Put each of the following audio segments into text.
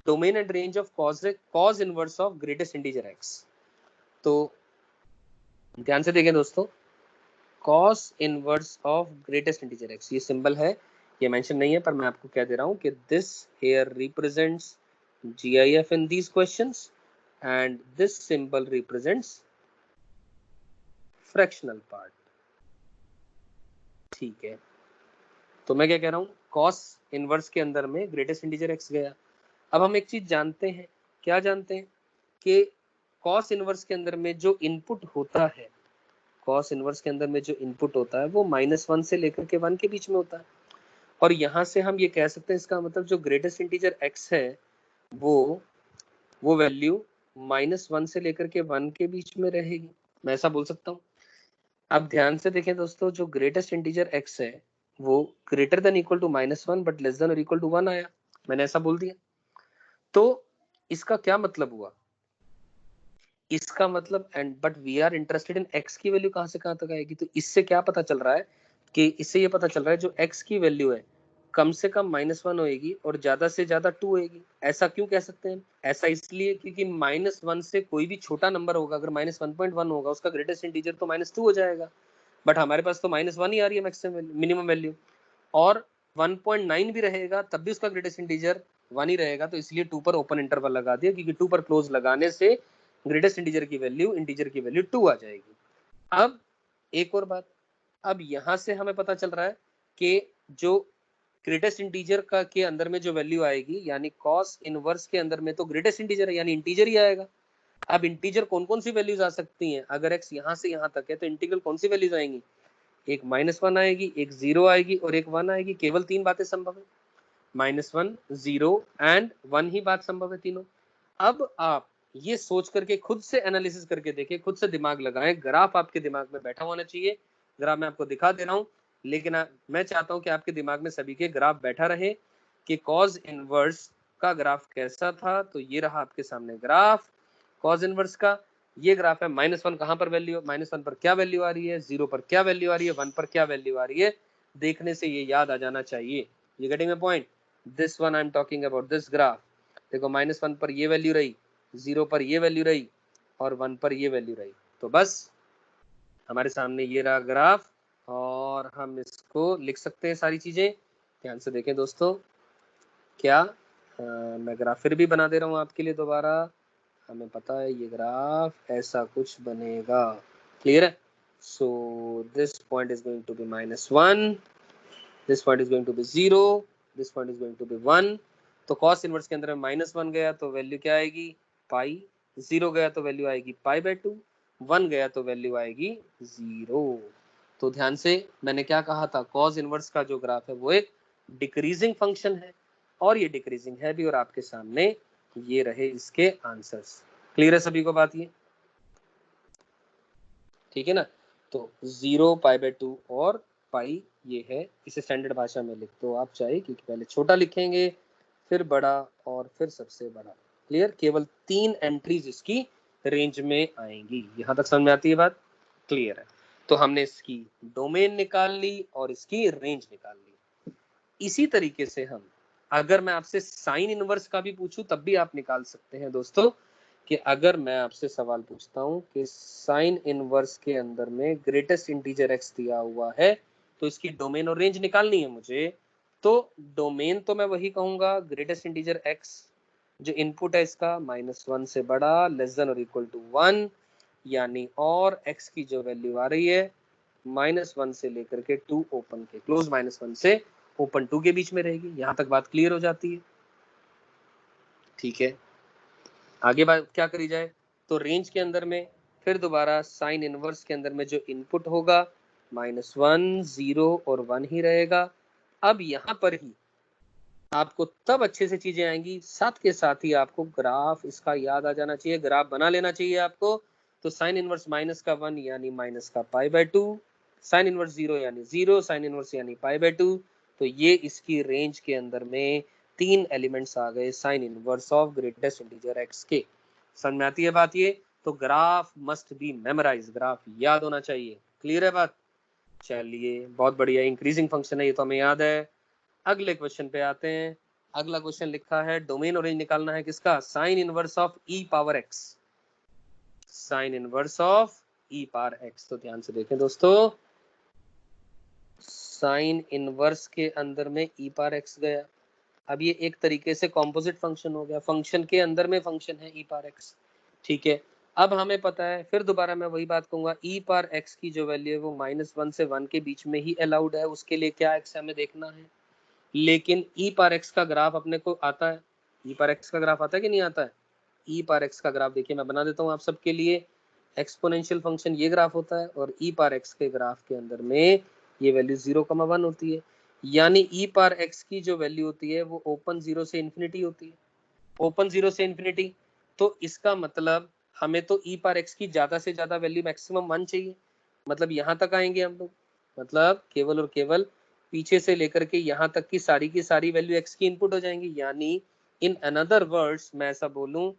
Domain and range of cause inverse of greatest integer x. तो ध्यान से देखें दोस्तों, cos inverse of greatest integer x, ये सिंबल है, ये मेंशन नहीं है पर मैं आपको क्या दे रहा हूं कि this here represents GIF in these questions and this symbol represents fractional part। ठीक है, तो मैं क्या कह रहा हूं, cos इनवर्स के अंदर में ग्रेटेस्ट इंटीजर x गया। अब हम एक चीज जानते हैं, क्या जानते हैं कि cos इनवर्स के अंदर में जो इनपुट होता है, cos इनवर्स के अंदर में जो इनपुट होता है वो -1 से लेकर के 1 के बीच में होता है। और यहां से हम ये कह सकते हैं, इसका मतलब जो ग्रेटेस्ट इंटीजर x है वो वैल्यू -1 से लेकर के 1 के बीच में रहेगी, मैं ऐसा बोल सकता हूँ। अब ध्यान से देखें दोस्तों, जो ग्रेटेस्ट इंटीजर x है वो greater than equal to -1 but less than और इक्वल टू 1 आया, मैंने ऐसा बोल दिया। तो इसका क्या मतलब हुआ, इसका मतलब and but we are interested in x की वैल्यू कहां से कहां तक आएगी। तो इससे क्या पता चल रहा है कि इससे ये पता चल रहा है जो x की वैल्यू है कम से कम -1 होएगी और ज्यादा से ज्यादा 2 होएगी। ऐसा क्यों कह सकते हैं, ऐसा इसलिए क्योंकि -1 से कोई भी छोटा नंबर होगा, अगर -1.1 होगा उसका ग्रेटेस्ट इंटीजर तो -2 हो जाएगा, बट हमारे पास तो -1 ही आ रही है मैक्सिमम मिनिमम वैल्यू, और 1.9 भी रहेगा तब भी उसका ग्रेटेस्ट इंटीजर 1 ही रहेगा। तो इसलिए 2 पर ओपन इंटरवल लगा दिया, क्योंकि 2 पर क्लोज लगाने से ग्रेटेस्ट इंटीजर की वैल्यू 2 आ जाएगी। अब एक और बात, अब यहां से हमें पता चल रहा है कि जो ग्रेटेस्ट इंटीजर का के अंदर में जो वैल्यू आएगी, यानी कॉस इनवर्स के अंदर में तो ग्रेटेस्ट इंटीजर है यानी इंटीजर ही आएगा। अब इंटीजर कौन कौन सी वैल्यूज आ सकती हैं, अगर x यहां से यहां तक है तो इंटीग्रल कौन सी वैल्यूज आएंगी, एक -1 आएगी, एक 0 आएगी और एक 1 आएगी। केवल 3 बातें संभव है, -1, 0 एंड 1 ही बात संभव है, तीनों। अब आप ये सोच करके खुद से एनालिसिस करके देखें, खुद से दिमाग लगाएं, ग्राफ आपके दिमाग में बैठा होना चाहिए। ग्राफ मैं आपको दिखा दे रहा हूं, लेकिन मैं चाहता हूं कि आपके दिमाग में सभी के ग्राफ बैठा रहे कि कॉज इनवर्स का ग्राफ कैसा था। तो ये रहा आपके सामने ग्राफ कॉज इनवर्स का, ये ग्राफ है। -1 कहां पर वैल्यू, -1 पर क्या वैल्यू आ रही है, 0 पर क्या वैल्यू आ रही है, 1 पर क्या वैल्यू आ रही है, देखने से ये याद आ जाना चाहिए। You getting my point, this one I am talking about this graph. देखो -1 पर ये वैल्यू रही, 0 पर ये वैल्यू रही और 1 पर ये वैल्यू रही। तो बस हमारे सामने ये रहा ग्राफ और हम इसको लिख सकते हैं सारी चीजें। ध्यान से देखें दोस्तों, क्या मैं ग्राफ फिर भी बना दे रहा हूँ आपके लिए दोबारा। हमें पता है ये ग्राफ ऐसा कुछ बनेगा, क्लियर है। So this point is going to be -1, this point is going to be 0, this point is going to be 1। तो कॉस इनवर्स के अंदर में -1 गया तो वैल्यू क्या आएगी, पाई, 0 गया तो वैल्यू आएगी पाई/2, 1 गया तो वैल्यू आएगी 0। तो ध्यान से मैंने क्या कहा था, कॉस इनवर्स का जो ग्राफ है वो एक डिक्रीजिंग फंक्शन है और ये डिक्रीजिंग है भी, और आपके सामने ये रहे इसके आंसर्स। क्लियर है सभी को बात ये, ठीक है ना। तो 0, पाई/2 और पाई ये है, इसे स्टैंडर्ड भाषा में लिख दो आप चाहे, क्योंकि पहले छोटा लिखेंगे फिर बड़ा और फिर सबसे बड़ा। क्लियर, केवल 3 एंट्रीज इसकी रेंज में आएंगी। यहां तक समझ में आती है बात, क्लियर है। तो हमने इसकी डोमेन निकाल ली और इसकी रेंज निकाल ली। इसी तरीके से हम, अगर मैं आपसे साइन इनवर्स का भी पूछूं तब भी आप निकाल सकते हैं दोस्तों, कि अगर मैं आपसे सवाल पूछता हूं कि साइन इनवर्स के अंदर में ग्रेटेस्ट इंटीजर x दिया हुआ है तो इसकी डोमेन और रेंज निकालनी है मुझे, तो डोमेन तो मैं वही कहूंगा ग्रेटेस्ट इंटीजर x, जो इनपुट है इसका -1 से बड़ा, लेस देन और इक्वल टू 1, यानी और x की जो वैल्यू आ रही है -1 से लेकर के 2 ओपन के, क्लोज -1 से ओपन 2 के बीच में रहेगी। यहां तक बात क्लियर हो जाती है, ठीक है। आगे बात क्या करी जाए, तो रेंज के अंदर में फिर दोबारा साइन इनवर्स के अंदर में जो इनपुट होगा -1, 0 और 1 ही रहेगा। अब यहाँ पर ही आपको तब अच्छे से चीजें आएंगी, साथ के साथ ही आपको ग्राफ इसका याद आ जाना चाहिए, ग्राफ बना लेना चाहिए आपको। तो साइन इनवर्स -1 यानी माइनस का पाई/2, साइन इनवर्स 0 यानी 0, साइन इनवर्स यानी पाई/2। तो ये इसकी रेंज के अंदर में 3 एलिमेंट्स आ गए sine inverse of greatest integer x के। समझ में आती है बात ये। तो graph must be memorise, graph याद होना चाहिए। क्लियर है बात, चलिए बहुत बढ़िया। इंक्रीजिंग फंक्शन है ये तो हमें याद है। अगले क्वेश्चन पे आते हैं। अगला क्वेश्चन लिखा है डोमेन और रेंज निकालना है किसका, sign inverse of E power x, sign inverse of E power x. तो ध्यान से देखें दोस्तों, साइन इनवर्स के अंदर में ई पावर एक्स गया, अब ये एक तरीके से कॉम्पोजिट फंक्शन हो गया, फंक्शन के अंदर में फंक्शन है ई पावर एक्स, ठीक है। अब हमें पता है, फिर दोबारा मैं वही बात कहूंगा, ई पावर एक्स की जो वैल्यू है वो -1 से 1 के बीच में ही अलाउड है, उसके लिए क्या एक्स हमें देखना है। लेकिन ई पावर एक्स का ग्राफ अपने को आता है, ई पावर एक्स का ग्राफ आता है कि नहीं आता है। ई पावर एक्स का ग्राफ देखिए मैं बना देता हूँ आप सबके लिए, एक्सपोनेंशियल फंक्शन ये ग्राफ होता है और ई पावर एक्स के ग्राफ के अंदर में ये वैल्यू 0,1 होती है, यानी ई पावर एक्स की जो वैल्यू होती है वो ओपन 0 से इन्फिनिटी होती है, ओपन 0 से इन्फिनिटी। तो इसका मतलब हमें तो ई पावर एक्स की ज्यादा से ज्यादा वैल्यू मैक्सिमम 1 चाहिए, मतलब यहाँ तक आएंगे हम लोग, मतलब केवल और केवल पीछे से लेकर के यहाँ तक की सारी वैल्यू एक्स की इनपुट हो जाएंगी, यानी इन अनदर वर्ड्स मैं ऐसा बोलूं,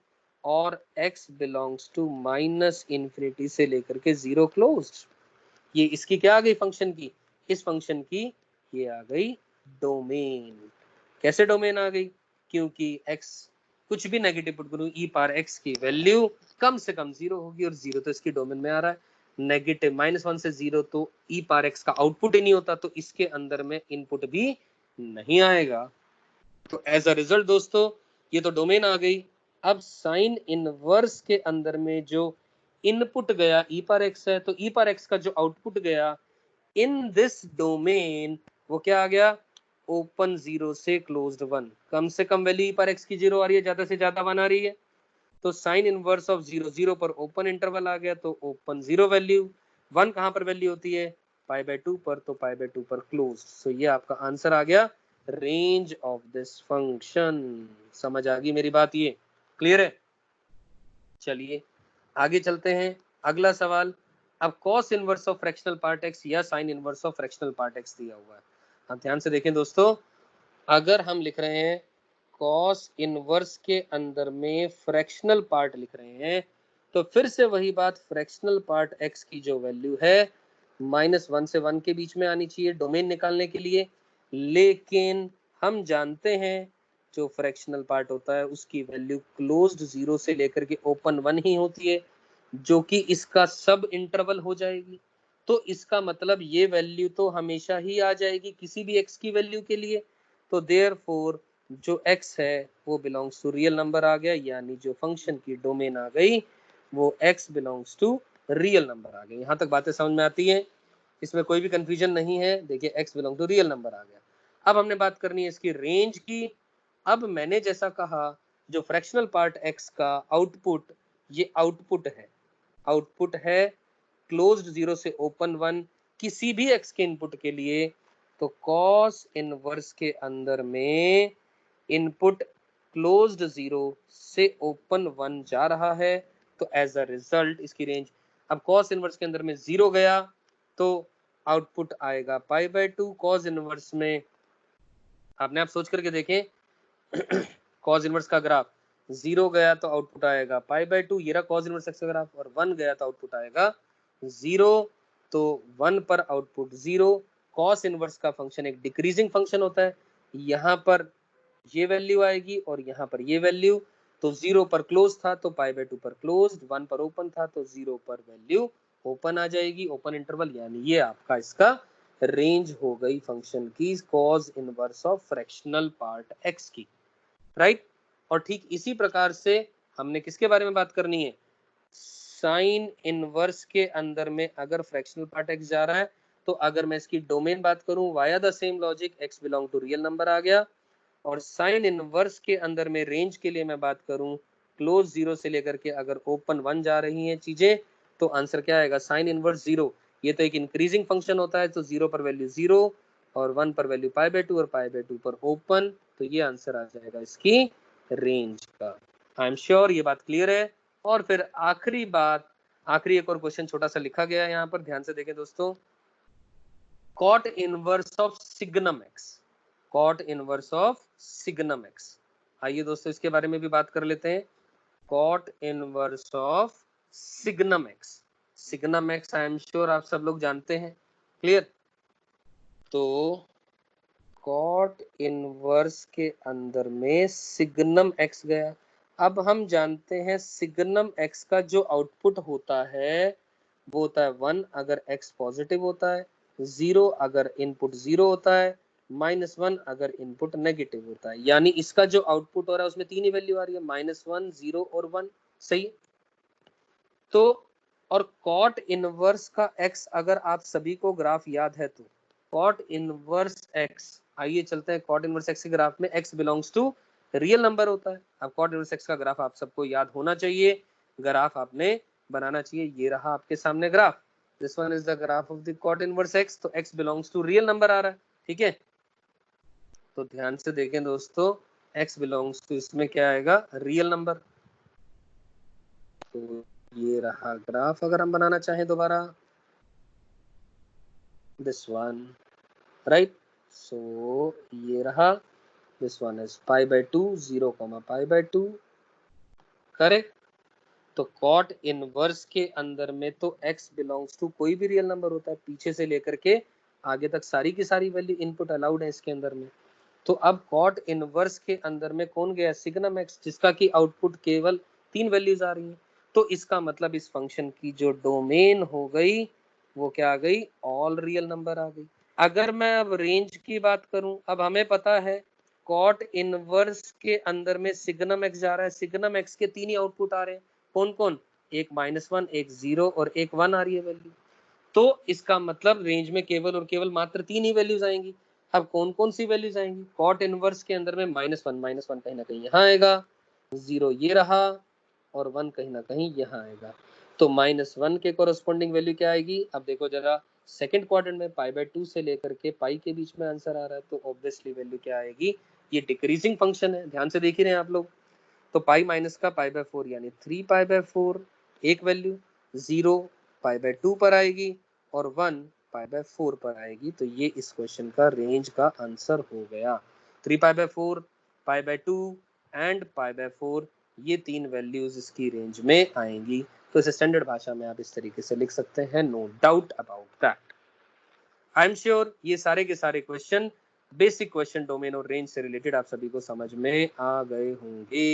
और x बिलोंग्स टू -इन्फिनिटी से लेकर के 0 क्लोज्ड, ये इसकी क्या आ गई फंक्शन की, इस फंक्शन की ये आ गई डोमेन। कैसे डोमेन आ गई, क्योंकि x कुछ भी नेगेटिव पुट करूं, ई पावर x की वैल्यू कम से कम 0 होगी, और 0 तो इसकी डोमेन में आ रहा है, नेगेटिव -1 से 0 तो ई पावर x का आउटपुट ही नहीं होता, तो इसके अंदर में इनपुट भी नहीं आएगा। तो एज अ रिजल्ट दोस्तों ये तो डोमेन आ गई। अब साइन इनवर्स के अंदर में जो इनपुट गया ई पावर एक्स है, तो ई पावर एक्स का जो आउटपुट गया इन दिस डोमेन वो क्या आ गया, ओपन 0 से क्लोज्ड 1, कम से कम वैल्यू ई पावर एक्स की 0 आ रही है, ज्यादा से ज्यादा 1 आ रही है, तो साइन इनवर्स ऑफ 0 0 पर ओपन इंटरवल आ गया, तो ओपन 0 वैल्यू, 1 कहां पर वैल्यू होती है, π/2 पर, तो π/2 पर क्लोज। सो ये आपका आंसर आ गया, रेंज ऑफ दिस फंक्शन। समझ आ गई मेरी बात, ये क्लियर है। चलिए आगे चलते हैं, अगला सवाल। अब cos inverse of fractional part x या sine inverse of fractional part x दिया हुआ है। अब ध्यान से देखें दोस्तों, अगर हम लिख रहे हैं कॉस इनवर्स के अंदर में फ्रैक्शनल पार्ट लिख रहे हैं, तो फिर से वही बात, फ्रैक्शनल पार्ट एक्स की जो वैल्यू है -1 से 1 के बीच में आनी चाहिए डोमेन निकालने के लिए, लेकिन हम जानते हैं जो फ्रैक्शनल पार्ट होता है उसकी वैल्यू क्लोज्ड 0 से लेकर के ओपन 1 ही होती है, जो कि इसका सब इंटरवल हो जाएगी। तो इसका मतलब ये वैल्यू तो हमेशा ही आ जाएगी किसी भी x की वैल्यू के लिए, तो देयरफॉर जो x है वो बिलोंग्स टू रियल नंबर आ गया, यानी जो फंक्शन की डोमेन आ गई वो x belongs to real number आ गई। यहाँ तक बातें समझ में आती है, इसमें कोई भी कंफ्यूजन नहीं है। देखिए x belong to real number आ गया। अब हमने बात करनी है इसकी रेंज की। अब मैंने जैसा कहा, जो फ्रैक्शनल पार्ट x का आउटपुट, ये आउटपुट है क्लोज्ड 0 से ओपन 1 किसी भी x के इनपुट के लिए, तो कॉस इनवर्स के अंदर में इनपुट क्लोज्ड 0 से ओपन 1 जा रहा है, तो एज अ रिजल्ट इसकी रेंज, अब कॉस इनवर्स के अंदर में 0 गया तो आउटपुट आएगा π/2, कॉस इनवर्स में आपने आप सोच करके देखें कॉस इनवर्स का ग्राफ 0 गया तो आउटपुट आएगा π/2, ये रहा कॉस इनवर्स का ग्राफ, और 1 गया तो आउटपुट आएगा 0, तो 1 पर आउटपुट 0। कॉस इनवर्स का फंक्शन एक डिक्रीजिंग फंक्शन होता है, यहाँ पर ये वैल्यू आएगी और यहाँ पर ये वैल्यू, तो 0 पर क्लोज था तो π/2 पर क्लोज, 1 पर ओपन था तो 0 पर वैल्यू ओपन आ जाएगी, ओपन इंटरवल, यानी ये आपका इसका रेंज हो गई फंक्शन की cos inverse of fractional part x की, राइट। और ठीक इसी प्रकार से हमने किसके बारे में बात करनी है, साइन इनवर्स के अंदर में अगर फ्रैक्शनल पार्ट x जा रहा है, तो अगर मैं इसकी डोमेन बात करूं via the same logic, x belong to real number आ गया, और साइन इनवर्स के अंदर में रेंज के लिए मैं बात करूं क्लोज 0 से लेकर के अगर ओपन 1 जा रही हैं चीजें, तो आंसर क्या आएगा, साइन इनवर्स 0। ये तो एक इंक्रीजिंग फंक्शन होता है, तो 0 पर वैल्यू 0 और 1 पर वैल्यू π/2 और π/2 पर ओपन, तो ये आंसर आ जाएगा इसकी रेंज का। आई एम श्योर ये बात क्लियर है। और फिर आखिरी बात, आखिरी एक और क्वेश्चन छोटा सा लिखा गया है यहाँ पर, ध्यान से देखें दोस्तों, cot inverse of signum x, cot inverse of signum x. आइए दोस्तों इसके बारे में भी बात कर लेते हैं, cot inverse of signum x. Signum x I am sure आप सब लोग जानते हैं, क्लियर। तो कॉट इनवर्स के अंदर में सिग्नम एक्स गया। अब हम जानते हैं सिग्नम एक्स का जो आउटपुट होता है वो होता है 1 अगर एक्स पॉजिटिव होता है, 0 अगर इनपुट 0 होता है, -1 अगर इनपुट नेगेटिव होता है। यानी इसका जो आउटपुट हो रहा है उसमें तीन ही वैल्यू आ रही है, -1, 0 और 1। सही। तो और कॉट इनवर्स का एक्स अगर आप सभी को ग्राफ याद है तो कॉट इनवर्स एक्स, आइए चलते हैं कॉट इनवर्स एक्स के ग्राफ में x belongs to real number होता है। अब कॉट इनवर्स एक्स का ग्राफ आप सबको याद होना चाहिए, ग्राफ आपने बनाना चाहिए। ये रहा आपके सामने graph, this one is the graph of the cot inverse x. तो x belongs to real number आ रहा है, ठीक है। तो ध्यान से देखें दोस्तों, एक्स बिलोंग्स टू इसमें क्या आएगा, रियल नंबर। तो ये रहा ग्राफ अगर हम बनाना चाहें दोबारा, दिस वन, राइट। सो ये रहा, दिस वन इज π/2, 0, π/2, करेक्ट। तो कॉट इनवर्स के अंदर में तो x बिलोंग्स टू कोई भी रियल नंबर होता है, पीछे से लेकर के आगे तक सारी की सारी वैल्यू इनपुट अलाउड है इसके अंदर में। तो अब कॉट इनवर्स के अंदर में कौन गया, सिग्नम एक्स, जिसका की आउटपुट केवल तीन वैल्यूज आ रही है। तो इसका मतलब इस फंक्शन की जो डोमेन हो गई वो क्या आ गई, ऑल रियल नंबर आ गई। अगर मैं अब रेंज की बात करूं, अब हमें पता है कॉट इनवर्स के अंदर में सिग्नम एक्स जा रहा है, सिग्नम एक्स के तीन ही आउटपुट आ रहे हैं, कौन कौन, एक -1, एक 0 और एक 1 आ रही है वैल्यू। तो इसका मतलब रेंज में केवल और केवल मात्र तीन ही वैल्यूज आएंगी। अब कौन कौन सी वैल्यूज आएंगी, कॉट इनवर्स के अंदर में -1 कहीं ना कहीं यहाँ आएगा, 0 ये रहा और 1 कहीं ना कहीं यहाँ आएगा। तो -1 के कोरोस्पोंडिंग वैल्यू क्या आएगी, अब देखो जरा सेकंड क्वाड्रेंट में π/2 से लेकर के पाई के बीच में आंसर आ रहा है, तो ऑब्वियसली वैल्यू क्या आएगी, ये डिक्रीजिंग फंक्शन है, ध्यान से देख ही रहे हैं आप लोग। तो पाई माइनस का π/4 यानी 3π/4 एक वैल्यू, 0 π/2 पर आएगी और 1 π/4 पर आएगी। तो ये इस क्वेश्चन का रेंज का आंसर हो गया, 3π/4, π/2 एंड π/4, ये तीन वैल्यूज इसकी रेंज में आएंगी। तो इसे स्टैंडर्ड भाषा में आप इस तरीके से लिख सकते हैं, no doubt about that. I am sure ये सारे के सारे क्वेश्चन, बेसिक क्वेश्चन डोमेन और रेंज से रिलेटेड आप सभी को समझ में आ गए होंगे।